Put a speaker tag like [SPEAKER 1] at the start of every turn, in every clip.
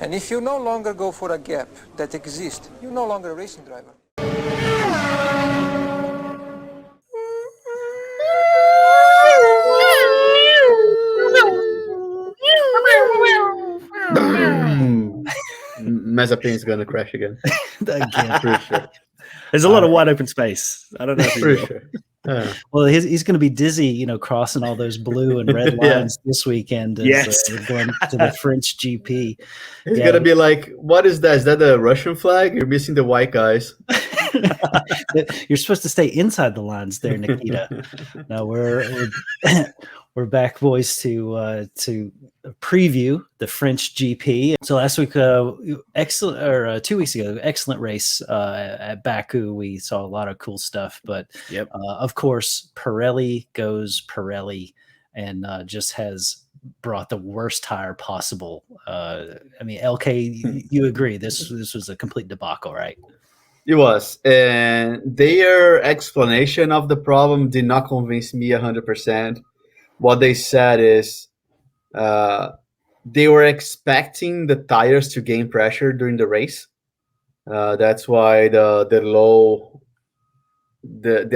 [SPEAKER 1] And if you no longer go for a gap that exists, you're no longer a racing driver.
[SPEAKER 2] Mazepin's gonna crash again.
[SPEAKER 3] Again.
[SPEAKER 2] Pretty sure.
[SPEAKER 4] There's a lot of wide open space. I don't know if he
[SPEAKER 2] Pretty
[SPEAKER 4] will.
[SPEAKER 2] sure.
[SPEAKER 3] Well, he's going to be dizzy, crossing all those blue and red lines this weekend.
[SPEAKER 4] Yes.
[SPEAKER 3] Going to the French GP.
[SPEAKER 2] He's gonna be like, "What is that? Is that a Russian flag? You're missing the white guys."
[SPEAKER 3] You're supposed to stay inside the lines there, Nikita. No, we're back, boys, to preview the French GP. So last week, 2 weeks ago, excellent race at Baku. We saw a lot of cool stuff, but of course, Pirelli goes Pirelli, and just has brought the worst tire possible. LK, you agree this was a complete debacle, right?
[SPEAKER 2] It was, and their explanation of the problem did not convince me 100%. What they said is they were expecting the tires to gain pressure during the race. That's why the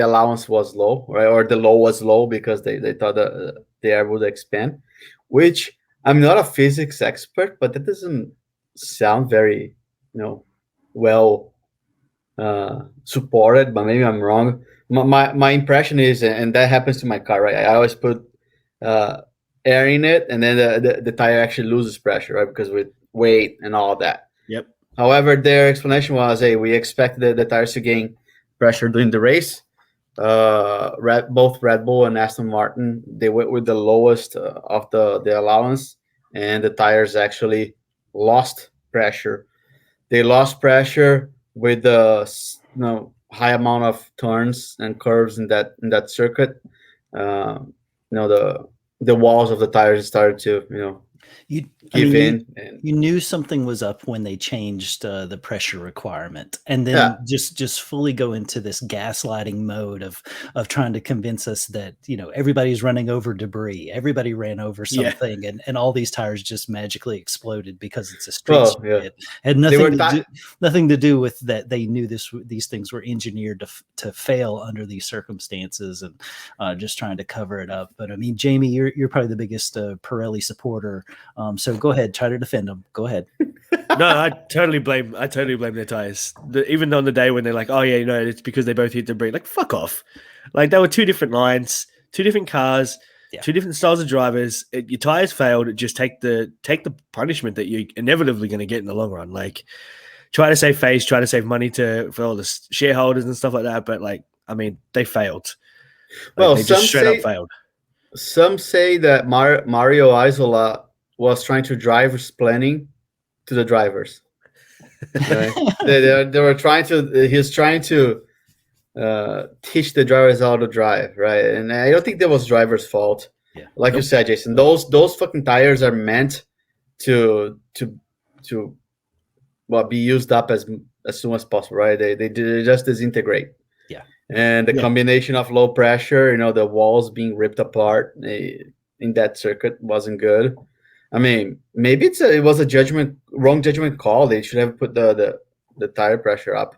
[SPEAKER 2] allowance was low, right? Or the low was low because they thought the air would expand. Which, I'm not a physics expert, but that doesn't sound very, well supported, but maybe I'm wrong. My impression is, and that happens to my car, right? I always put air in it, and then the tire actually loses pressure, right? Because with weight and all of that.
[SPEAKER 4] Yep.
[SPEAKER 2] However, their explanation was, hey, we expect the tires to gain pressure during the race. Both Red Bull and Aston Martin, they went with the lowest of the allowance, and the tires actually lost pressure. They lost pressure with the high amount of turns and curves in that circuit. The walls of the tires started to give in.
[SPEAKER 3] You knew something was up when they changed the pressure requirement, and then just fully go into this gaslighting mode of trying to convince us that everybody's running over debris, everybody ran over something, and all these tires just magically exploded because it's a street circuit. It had nothing to do with that. They knew these things were engineered to fail under these circumstances, and just trying to cover it up. But I mean, Jamie, you're probably the biggest Pirelli supporter. So go ahead, try to defend them. Go ahead.
[SPEAKER 4] No, I totally blame their tires. Even on the day when they're like, "Oh yeah, it's because they both hit debris." Like, fuck off. Like, they were two different lines, two different cars, two different styles of drivers. Your tires failed. Just take the punishment that you're inevitably going to get in the long run. Like, try to save face, try to save money for all the shareholders and stuff like that. But they failed. They just straight up failed.
[SPEAKER 2] Some say that Mario Isola was trying to planning to the drivers. Right? they were trying to. He was trying to teach the drivers how to drive, right? And I don't think that was driver's fault. Yeah. Like you said, Jason, those fucking tires are meant to be used up as soon as possible, right? They just disintegrate.
[SPEAKER 3] Yeah.
[SPEAKER 2] And the combination of low pressure, the walls being ripped apart in that circuit wasn't good. I mean, maybe it was a wrong judgment call. They should have put the tire pressure up,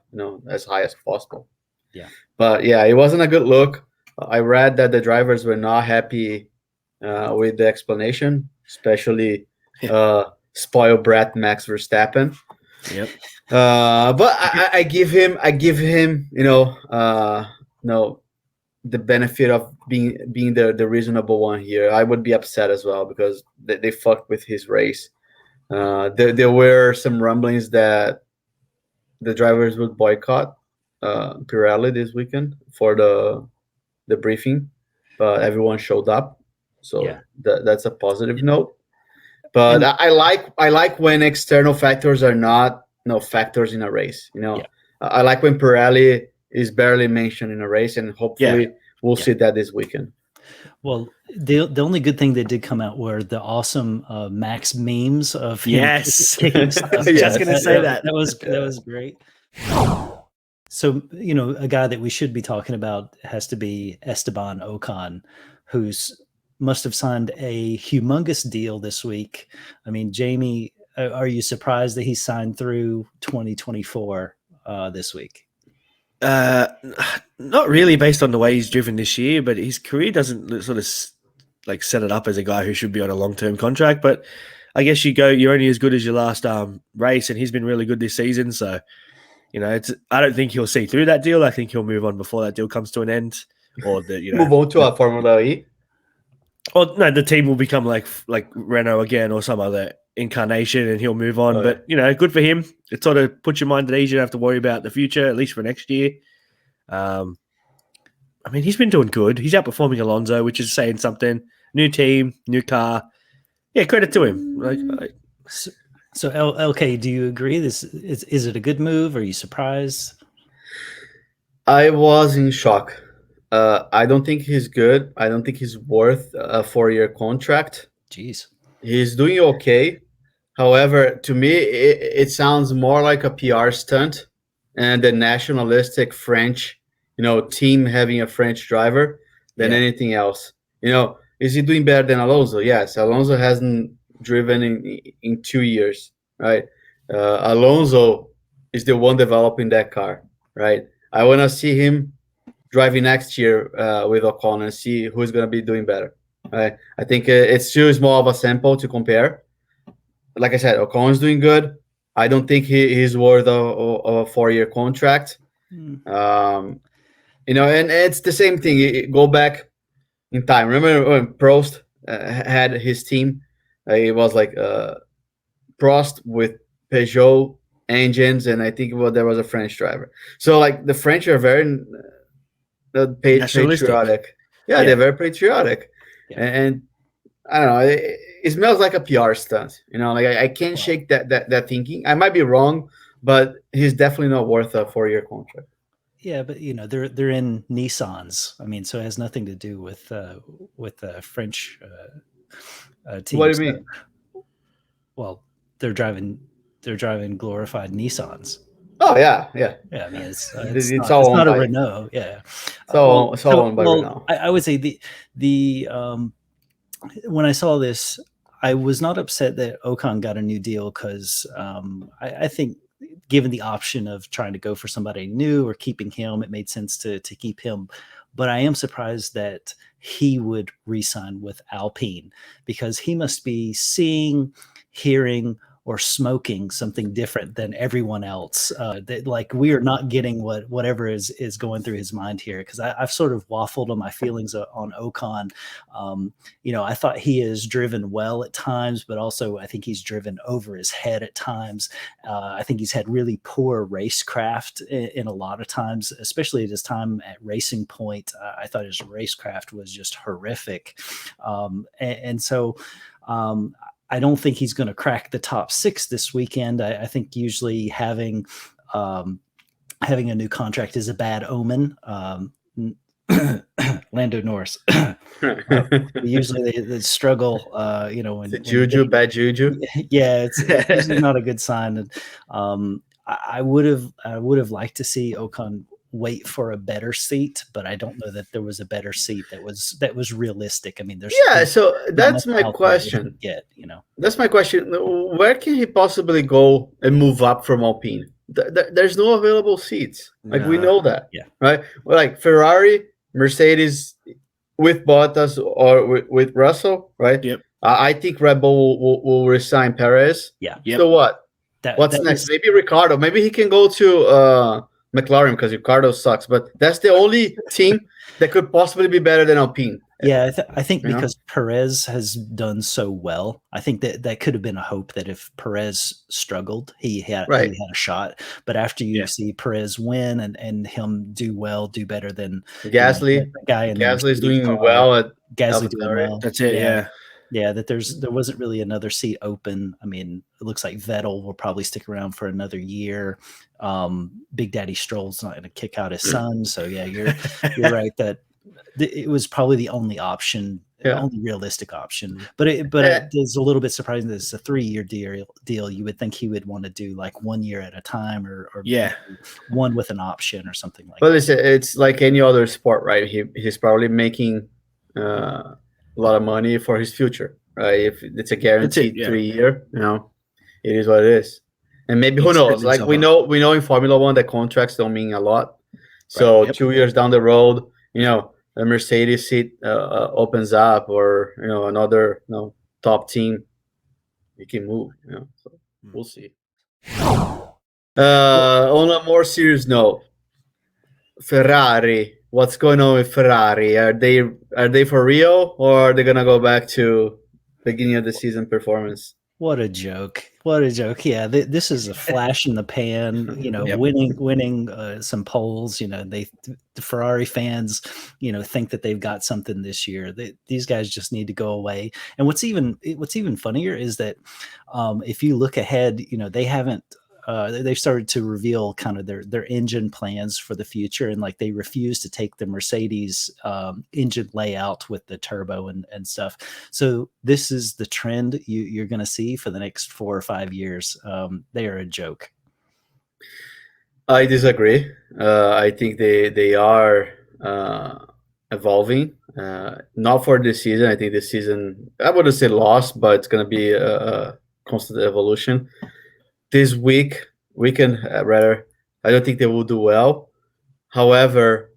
[SPEAKER 2] as high as possible.
[SPEAKER 3] Yeah.
[SPEAKER 2] But it wasn't a good look. I read that the drivers were not happy with the explanation, especially spoiled brat Max Verstappen.
[SPEAKER 4] Yep.
[SPEAKER 2] But I give him, the benefit of being the reasonable one here. I would be upset as well because they fucked with his race. There were some rumblings that the drivers would boycott Pirelli this weekend for the briefing, but everyone showed up, so that's a positive note. But I like when external factors are not factors in a race. I like when Pirelli is barely mentioned in a race, and hopefully we'll see that this weekend.
[SPEAKER 3] Well, the only good thing that did come out were the awesome Max memes of him kicking stuff.
[SPEAKER 4] Just gonna say that
[SPEAKER 3] was great. So a guy that we should be talking about has to be Esteban Ocon, who's must have signed a humongous deal this week. I mean, Jamie, Are you surprised that he signed through 2024 this week?
[SPEAKER 4] Not really, based on the way he's driven this year, but his career doesn't sort of like set it up as a guy who should be on a long-term contract. But I guess you're only as good as your last race, and he's been really good this season. So, I don't think he'll see through that deal. I think he'll move on before that deal comes to an end, or
[SPEAKER 2] move on to a Formula E.
[SPEAKER 4] Or no, the team will become like Renault again or some other incarnation, and he'll move on. But good for him. It sort of puts your mind at ease. You don't have to worry about the future, at least for next year. I mean, he's been doing good. He's outperforming Alonso, which is saying something. New team, new car. Yeah, credit to him.
[SPEAKER 3] So LK, do you agree? Is it a good move? Are you surprised?
[SPEAKER 2] I was in shock. I don't think he's good. I don't think he's worth a 4-year contract.
[SPEAKER 3] Jeez.
[SPEAKER 2] He's doing okay. However, to me, it sounds more like a PR stunt and the nationalistic French, team having a French driver than anything else. Is he doing better than Alonso? Yes. Alonso hasn't driven in 2 years, right? Alonso is the one developing that car, right? I want to see him driving next year with Ocon and see who's going to be doing better. Right? I think it's too small of a sample to compare. Like I said, Ocon's doing good. I don't think he's worth a 4-year contract. And it's the same thing. Go back in time. Remember when Prost had his team? It was like Prost with Peugeot engines, and I think there was a French driver. So like the French are very patriotic. Yeah, they're very patriotic. Yeah. And I don't know, it smells like a PR stunt. I can't shake that thinking. I might be wrong, but he's definitely not worth a 4-year contract.
[SPEAKER 3] Yeah, but they're in Nissans. I mean, so it has nothing to do with French teams.
[SPEAKER 2] What do you mean?
[SPEAKER 3] Well, they're driving glorified Nissans.
[SPEAKER 2] Oh yeah.
[SPEAKER 3] I mean, it's
[SPEAKER 2] not
[SPEAKER 3] a Renault. Yeah.
[SPEAKER 2] So owned by Renault.
[SPEAKER 3] I would say the when I saw this, I was not upset that Ocon got a new deal because I think given the option of trying to go for somebody new or keeping him, it made sense to keep him. But I am surprised that he would re-sign with Alpine because he must be seeing, hearing, or smoking something different than everyone else. That like we are not getting whatever is going through his mind here. Because I've sort of waffled on my feelings on Ocon. I thought he is driven well at times, but also I think he's driven over his head at times. I think he's had really poor racecraft in a lot of times, especially at his time at Racing Point. I thought his racecraft was just horrific, and so. I don't think he's going to crack the top 6 this weekend. I think usually having a new contract is a bad omen. Lando Norris. Usually they struggle, when
[SPEAKER 2] juju, bad juju.
[SPEAKER 3] Yeah, it's usually not a good sign. And I would have liked to see Ocon wait for a better seat, but I don't know that there was a better seat that was realistic. I mean,
[SPEAKER 2] so that's my question. That's my question. Where can he possibly go and move up from Alpine? There's no available seats. Like we know that, right? Like Ferrari, Mercedes with Bottas or with Russell, right?
[SPEAKER 4] Yep.
[SPEAKER 2] I think Red Bull will resign Perez.
[SPEAKER 3] Yeah.
[SPEAKER 2] Yep. So what? What's next? Maybe Ricardo. Maybe he can go to McLaren because Ricardo sucks, but that's the only team that could possibly be better than Alpine.
[SPEAKER 3] Yeah, I think because Perez has done so well, I think that could have been a hope that if Perez struggled, he had a shot. But after you see Perez win and him do better than
[SPEAKER 2] Gasly, Gasly's doing well at
[SPEAKER 3] Gasly doing well.
[SPEAKER 4] That's it. Yeah.
[SPEAKER 3] Yeah, that there wasn't really another seat open. I mean, it looks like Vettel will probably stick around for another year. Big Daddy Stroll's not going to kick out his son. So yeah, you're right that it was probably the only option, only realistic option. But it is a little bit surprising that it's a 3-year deal. You would think he would want to do like 1 year at a time, or one with an option or something like.
[SPEAKER 2] But it's like any other sport, right? He's probably making a lot of money for his future, right? If it's a guaranteed 3 year, it is what it is. And maybe who
[SPEAKER 4] He's
[SPEAKER 2] knows?
[SPEAKER 4] setting
[SPEAKER 2] Like we
[SPEAKER 4] himself
[SPEAKER 2] know in Formula One that contracts don't mean a lot. So
[SPEAKER 4] Yep.
[SPEAKER 2] 2 years down the road, a Mercedes seat opens up, or another top team, you can move. So we'll see. On a more serious note, Ferrari. What's going on with Ferrari? Are they for real, or are they gonna go back to beginning of the season performance?
[SPEAKER 3] What a joke! What a joke! Yeah, this is a flash in the pan.
[SPEAKER 4] Yep.
[SPEAKER 3] Winning some polls. The Ferrari fans, think that they've got something this year. These guys just need to go away. And what's even funnier is that if you look ahead, they haven't. They've started to reveal kind of their engine plans for the future, and like they refuse to take the Mercedes engine layout with the turbo and stuff. So this is the trend you're going to see for the next 4 or 5 years. They are a joke.
[SPEAKER 2] I disagree. I think they are evolving. Not for this season. I think this season, I wouldn't say lost, but it's going to be a constant evolution. This weekend, rather, I don't think they will do well. However,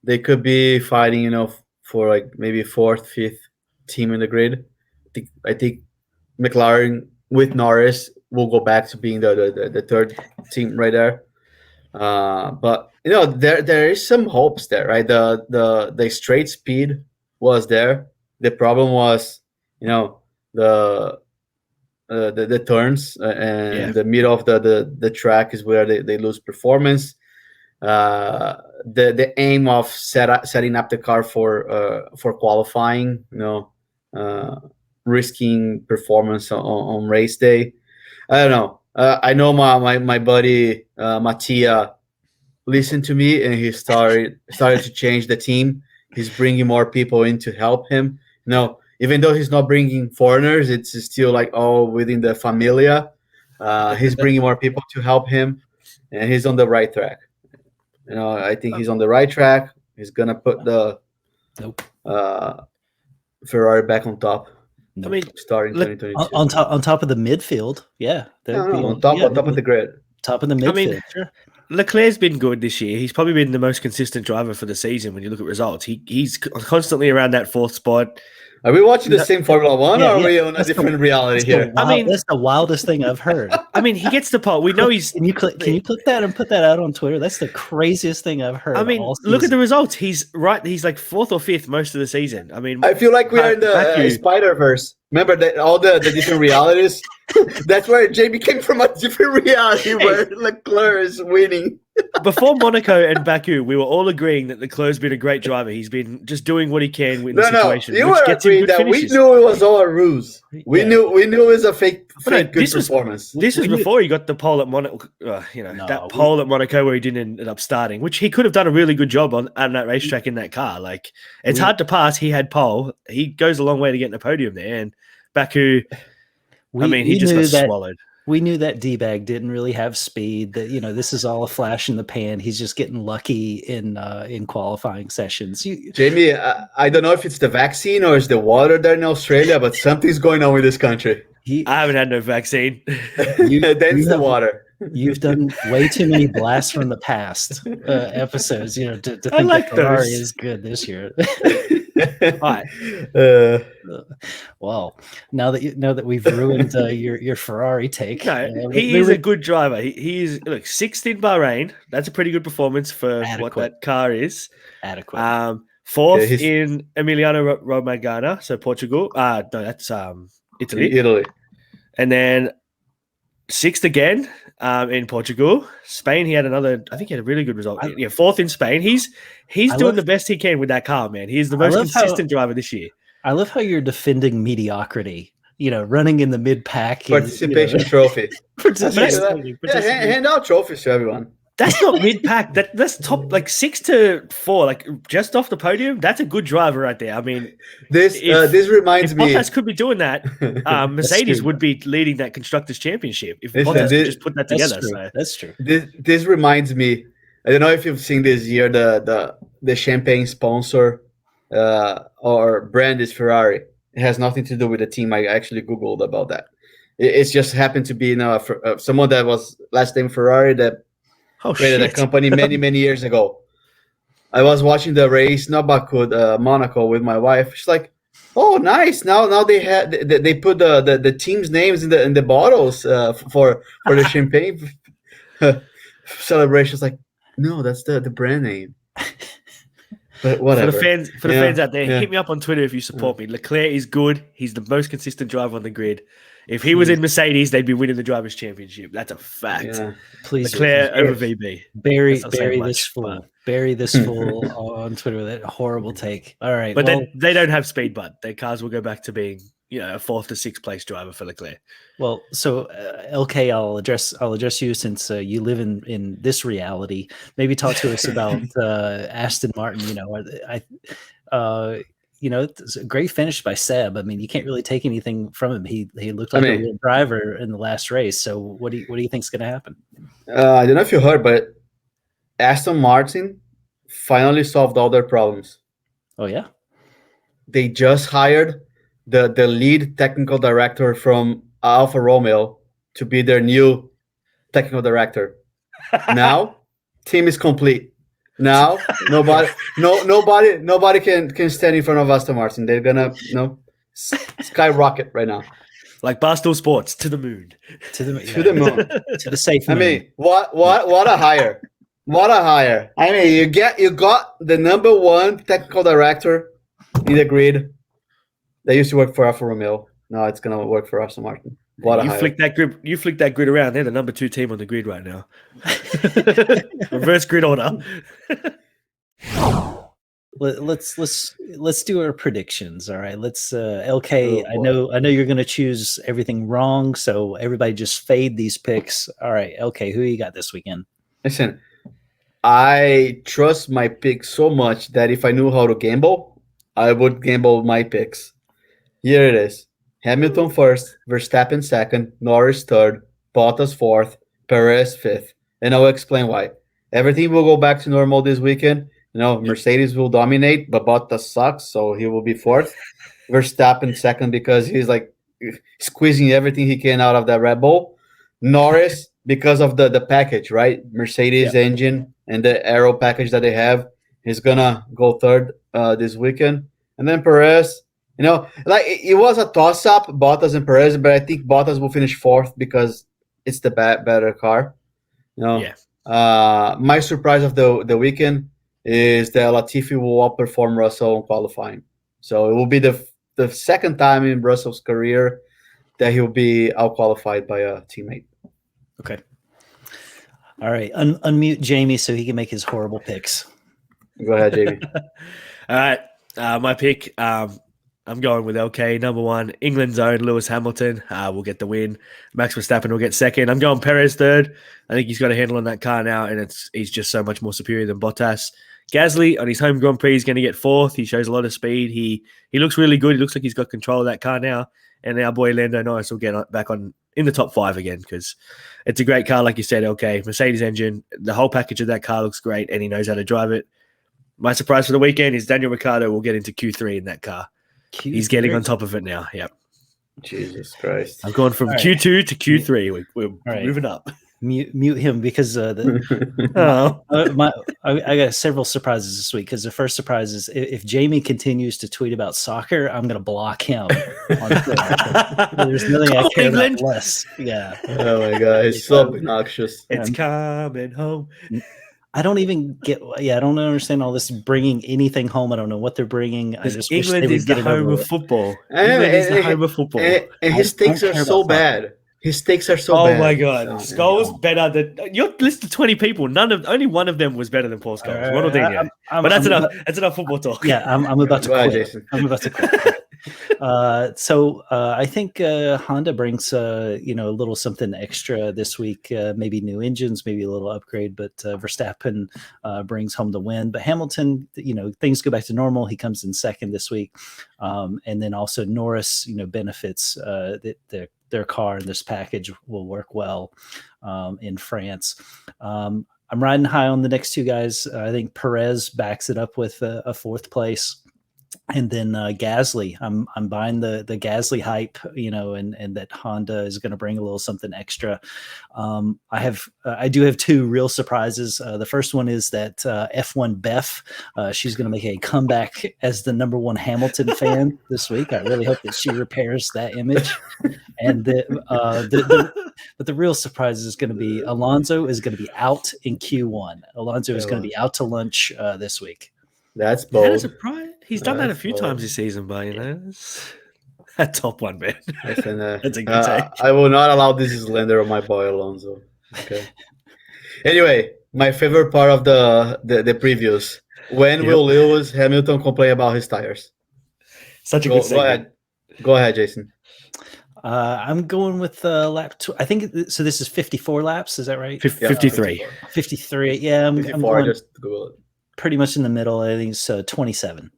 [SPEAKER 2] they could be fighting, for like maybe 4th, 5th team in the grid. I think McLaren with Norris will go back to being the 3rd team right there. But there is some hopes there, right? The straight speed was there. The problem was, the turns and the middle of the track is where they lose performance. The aim of setting up the car for qualifying, risking performance on race day. I don't know. I know my buddy Mattia listened to me, and he started to change the team. He's bringing more people in to help him. Even though he's not bringing foreigners, it's still like all within the familia. He's bringing more people to help him, and he's on the right track. I think he's on the right track. He's gonna put the Ferrari back on top.
[SPEAKER 3] Nope.
[SPEAKER 4] I mean,
[SPEAKER 2] starting 2022
[SPEAKER 3] on top of the midfield. Yeah,
[SPEAKER 2] on top of the grid.
[SPEAKER 3] Top of the midfield.
[SPEAKER 4] I mean,
[SPEAKER 3] sure.
[SPEAKER 4] Leclerc's been good this year. He's probably been the most consistent driver for the season when you look at results. He's constantly around that 4th spot.
[SPEAKER 2] Are we watching the same Formula One, or are we on a
[SPEAKER 3] That's
[SPEAKER 2] different reality here?
[SPEAKER 3] I mean, that's the wildest thing I've heard.
[SPEAKER 4] I mean, he gets the pole. We know he's.
[SPEAKER 3] Can you click that and put that out on Twitter? That's the craziest thing I've heard.
[SPEAKER 4] I mean, look at the results. He's right. He's like 4th or 5th most of the season. I mean,
[SPEAKER 2] I feel like we are in the Spider-Verse. Remember that all the different realities? That's where JB came from, a different reality where Leclerc is winning.
[SPEAKER 4] Before Monaco and Baku, we were all agreeing that Leclerc's been a great driver. He's been just doing what he can in the situation.
[SPEAKER 2] You were agreeing that finishes. We knew it was all a ruse. We knew it was a fake good performance.
[SPEAKER 4] This was before he got the pole at Monaco. Pole at Monaco where he didn't end up starting, which he could have done a really good job on that racetrack in that car. Like it's hard to pass. He had pole. He goes a long way to get in the podium there. And Baku, he just got swallowed.
[SPEAKER 3] We knew that D-bag didn't really have speed. That this is all a flash in the pan. He's just getting lucky in qualifying sessions.
[SPEAKER 2] Jamie, I don't know if it's the vaccine or it's the water there in Australia, but something's going on with this country.
[SPEAKER 4] I haven't had no vaccine.
[SPEAKER 2] That's the water.
[SPEAKER 3] You've done way too many blasts from the past episodes. To think
[SPEAKER 4] like
[SPEAKER 3] that Ferrari
[SPEAKER 4] those.
[SPEAKER 3] is good this year.
[SPEAKER 4] Right.
[SPEAKER 3] Well, now that we've ruined your Ferrari take,
[SPEAKER 4] he is a good driver. He is 6th in Bahrain. That's a pretty good performance for what that car is.
[SPEAKER 3] Adequate.
[SPEAKER 4] 4th in Emiliano Romagna, so Portugal. No, that's Italy. And then 6th again in Portugal. Spain, he had another. I think he had a really good result. 4th in Spain. He's doing the best he can with that car, man. He's the most consistent driver this year.
[SPEAKER 3] I love how you're defending mediocrity. Running in the mid pack.
[SPEAKER 2] Participation trophy. Hand out trophies to everyone.
[SPEAKER 4] That's not mid pack. That's top 6 to 4, just off the podium. That's a good driver right there. I mean,
[SPEAKER 2] this reminds me.
[SPEAKER 4] If Bottas could be doing that, Mercedes would be leading that constructors championship. If Bottas could just put that together.
[SPEAKER 3] That's true.
[SPEAKER 2] This reminds me. I don't know if you've seen this year the champagne sponsor or brand is Ferrari. It has nothing to do with the team. I actually Googled about that. It's just happened to be someone that was last name Ferrari that created a company many years ago. I was watching the race, not Baku, Monaco, with my wife. She's like, "Oh, nice! Now they put the team's names in the bottles for the champagne celebrations." Like, no, that's the brand name. But whatever.
[SPEAKER 4] For the fans out there, hit me up on Twitter if you support me. Leclerc is good. He's the most consistent driver on the grid. If he was in Mercedes, they'd be winning the Drivers' Championship. That's a fact.
[SPEAKER 2] Yeah.
[SPEAKER 3] Please,
[SPEAKER 4] Leclerc over VB.
[SPEAKER 3] Bury this fool. Bury this fool on Twitter with that horrible take. All right,
[SPEAKER 4] but they don't have speed, but their cars will go back to being a 4th to 6th place driver for Leclerc.
[SPEAKER 3] Well, so LK, I'll address you since you live in this reality. Maybe talk to us about Aston Martin. It's a great finish by Seb. I mean, you can't really take anything from him. He looked like a real driver in the last race. So what do you think is going to happen?
[SPEAKER 2] I don't know if you heard, but Aston Martin finally solved all their problems.
[SPEAKER 3] Oh yeah,
[SPEAKER 2] they just hired the lead technical director from Alfa Romeo to be their new technical director. Now, team is complete. Now, nobody can stand in front of Aston Martin. They're gonna skyrocket right now.
[SPEAKER 4] Like Barstool Sports to the moon,
[SPEAKER 2] to the moon,
[SPEAKER 3] to the safe moon.
[SPEAKER 2] I mean, what a hire! What a hire! I mean, you got the number 1 technical director in the grid. They used to work for Alfa Romeo. Now it's gonna work for Aston Martin.
[SPEAKER 4] You flick that grid around. They're the number 2 team on the grid right now. Reverse grid order.
[SPEAKER 3] Let's do our predictions. All right. Let's LK. I know you're gonna choose everything wrong, so everybody just fade these picks. All right, LK, who you got this weekend?
[SPEAKER 2] Listen, I trust my picks so much that if I knew how to gamble, I would gamble my picks. Here it is. Hamilton 1st, Verstappen 2nd, Norris 3rd, Bottas 4th, Perez 5th. And I'll explain why. Everything will go back to normal this weekend. Mercedes will dominate, but Bottas sucks, so he will be 4th. Verstappen 2nd because he's like squeezing everything he can out of that Red Bull. Norris because of the package, right? Mercedes engine and the aero package that they have. He's gonna go 3rd this weekend. And then Perez, it was a toss-up, Bottas and Perez, but I think Bottas will finish 4th because it's the better car. My surprise of the weekend is that Latifi will outperform Russell in qualifying. So it will be the 2nd time in Russell's career that he'll be out-qualified by a teammate.
[SPEAKER 3] Okay. All right. Unmute Jamie so he can make his horrible picks.
[SPEAKER 2] Go ahead, Jamie.
[SPEAKER 4] All right. My pick, I'm going with LK. Number 1, England's own Lewis Hamilton will get the win. Max Verstappen will get 2nd. I'm going Perez 3rd. I think he's got a handle on that car now, and he's just so much more superior than Bottas. Gasly on his home Grand Prix is going to get 4th. He shows a lot of speed. He looks really good. He looks like he's got control of that car now. And our boy Lando Norris will get back in the top 5 again because it's a great car, like you said. Okay, Mercedes engine, the whole package of that car looks great, and he knows how to drive it. My surprise for the weekend is Daniel Ricciardo will get into Q3 in that car. He's getting on top of it now. Yep.
[SPEAKER 2] Jesus Christ.
[SPEAKER 4] I'm going from Q2 to Q3. We're moving up.
[SPEAKER 3] Mute him because I got several surprises this week. Because the first surprise is if Jamie continues to tweet about soccer, I'm going to block him. On There's nothing I care about less. Yeah.
[SPEAKER 2] Oh my God, it's so obnoxious.
[SPEAKER 4] It's coming home.
[SPEAKER 3] I don't even get. I don't understand all this bringing anything home. I don't know what they're bringing. I just
[SPEAKER 4] England is the home of football. England is the home of football.
[SPEAKER 2] And his takes are so bad. His takes are so bad.
[SPEAKER 4] Oh my God, Scholes better than your list of 20 people. Only one of them was better than Paul Scholes. But that's enough. That's enough football talk.
[SPEAKER 3] Yeah, I'm about to quit. I'm about to quit. So I think Honda brings a little something extra this week. Maybe new engines, maybe a little upgrade. But Verstappen brings home the win. But Hamilton, things go back to normal. He comes in 2nd this week, and then also Norris, benefits their car and this package will work well in France. I'm riding high on the next 2 guys. I think Perez backs it up with a 4th place. And then Gasly, I'm buying the Gasly hype, and that Honda is going to bring a little something extra. I do have two real surprises. The first one is that F1 Beth, she's going to make a comeback as the #1 Hamilton fan this week. I really hope that she repairs that image. And but the real surprise is going to be Alonso is going to be out in Q1. Alonso is going to be out to lunch this week.
[SPEAKER 2] That's bold.
[SPEAKER 4] That's a surprise. He's done that a few times this season, but a top one, man. That's a good take.
[SPEAKER 2] I will not allow this slander on my boy Alonso. Okay. Anyway, my favorite part of the previews. When will Lewis Hamilton complain about his tires?
[SPEAKER 4] Such a good segment.
[SPEAKER 2] Go ahead, Jason.
[SPEAKER 3] I'm going with lap I think so. This is 54 laps. Is that right?
[SPEAKER 4] 53.
[SPEAKER 3] 53. Yeah, I'm going
[SPEAKER 2] just Google it.
[SPEAKER 3] Pretty much in the middle. I think it's 27.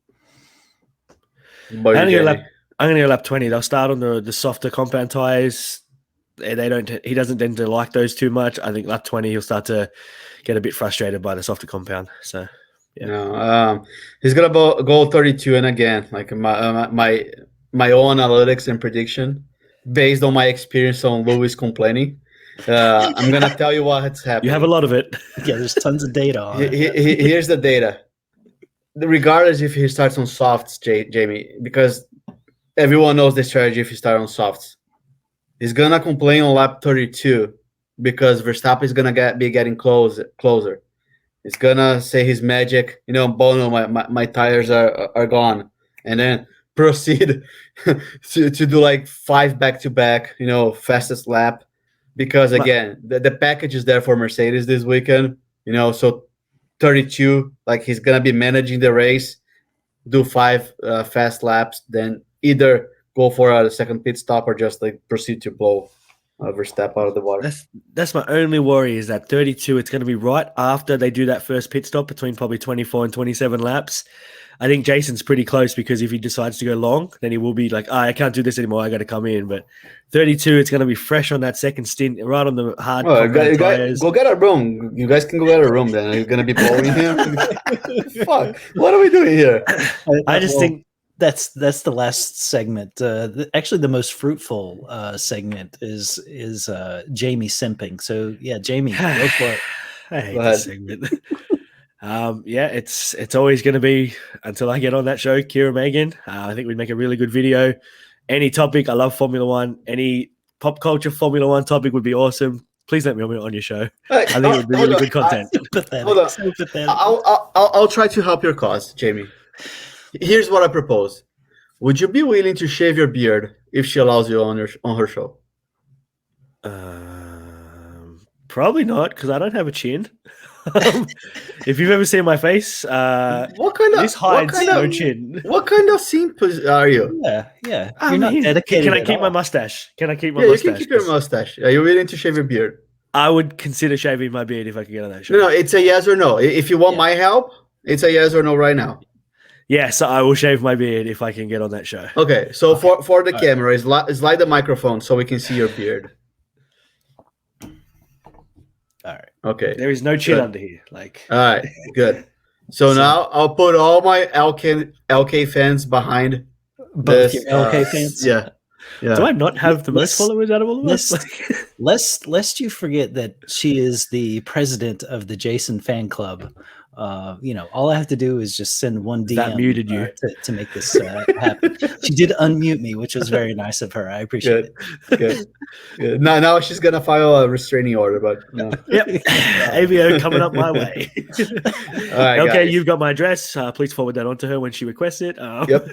[SPEAKER 4] I'm going to go lap 20. They'll start on the softer compound tires. He doesn't tend to like those too much. I think lap 20 he'll start to get a bit frustrated by the softer compound. So yeah.
[SPEAKER 2] No, he's gonna go 32, and again, like my own analytics and prediction based on my experience on Lewis complaining. I'm gonna tell you what's happening.
[SPEAKER 4] You have a lot of it.
[SPEAKER 3] Yeah, there's tons of data on it.
[SPEAKER 2] Here's the data. Regardless if he starts on softs, Jamie, because everyone knows the strategy if he starts on softs. He's gonna complain on lap 32 because Verstappen is gonna be getting closer. He's gonna say his magic, Bono, my tires are gone, and then proceed to do like 5 back-to-back, fastest lap. Because again, the package is there for Mercedes this weekend, so 32, like he's gonna be managing the race, do 5 fast laps, then either go for a second pit stop or just like proceed to blow Verstappen out of the water.
[SPEAKER 4] That's my only worry is that 32. It's going to be right after they do that first pit stop between probably 24 and 27 laps. I think Jason's pretty close because if he decides to go long, then he will be like, I can't do this anymore. I got to come in. But 32, it's going to be fresh on that second stint, right on the hard tires.
[SPEAKER 2] Go get a room. You guys can go get a room then. Are you going to be blowing here? Fuck. What are we doing here?
[SPEAKER 4] I just think
[SPEAKER 3] that's the last segment. Actually, the most fruitful segment is Jamie simping. So yeah, Jamie, go for it.
[SPEAKER 4] I hate this segment. It's always going to be until I get on that show, Kira Megan. I think we'd make a really good video. Any topic, I love Formula One. Any pop culture Formula One topic would be awesome. Please let me on your show. I think it would be really good content.
[SPEAKER 2] Hold on. I'll try to help your cause, Jamie. Here's what I propose. Would you be willing to shave your beard if she allows you on her show?
[SPEAKER 4] Probably not, because I don't have a chin. If you've ever seen my face, this hides no chin.
[SPEAKER 2] What kind of simp are you?
[SPEAKER 3] Yeah. You're not dedicated.
[SPEAKER 4] Can I keep my mustache?
[SPEAKER 2] You can keep your mustache. Are you willing to shave your beard?
[SPEAKER 4] I would consider shaving my beard if I could get on that show.
[SPEAKER 2] No, it's a yes or no. If you want my help, it's a yes or no right now.
[SPEAKER 4] Yes, I will shave my beard if I can get on that show.
[SPEAKER 2] Okay, so for the camera, slide the microphone so we can see your beard.
[SPEAKER 3] All right.
[SPEAKER 2] Okay.
[SPEAKER 4] There is no chin under here. All
[SPEAKER 2] right. Good. So now I'll put all my LK fans behind
[SPEAKER 3] both your LK fans.
[SPEAKER 2] Yeah.
[SPEAKER 4] Do I not have the most followers out of all of us?
[SPEAKER 3] Lest you forget that she is the president of the Jason fan club. All I have to do is just send one DM.
[SPEAKER 4] That muted you
[SPEAKER 3] to make this happen. She did unmute me, which was very nice of her. I appreciate
[SPEAKER 2] it. Good. Now she's gonna file a restraining order, but no.
[SPEAKER 4] Yep. AVO coming up my way.
[SPEAKER 2] All right,
[SPEAKER 4] okay,
[SPEAKER 2] guys.
[SPEAKER 4] You've got my address. Please forward that on to her when she requests it.
[SPEAKER 2] Yep,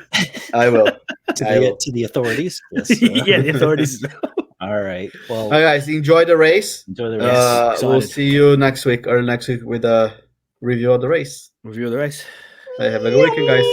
[SPEAKER 2] I will.
[SPEAKER 3] To the authorities. Yes,
[SPEAKER 4] yeah, the authorities.
[SPEAKER 3] All right. Well,
[SPEAKER 2] all right, guys, enjoy the race. We'll see you next week with a review of the race.
[SPEAKER 4] Have a good weekend, guys.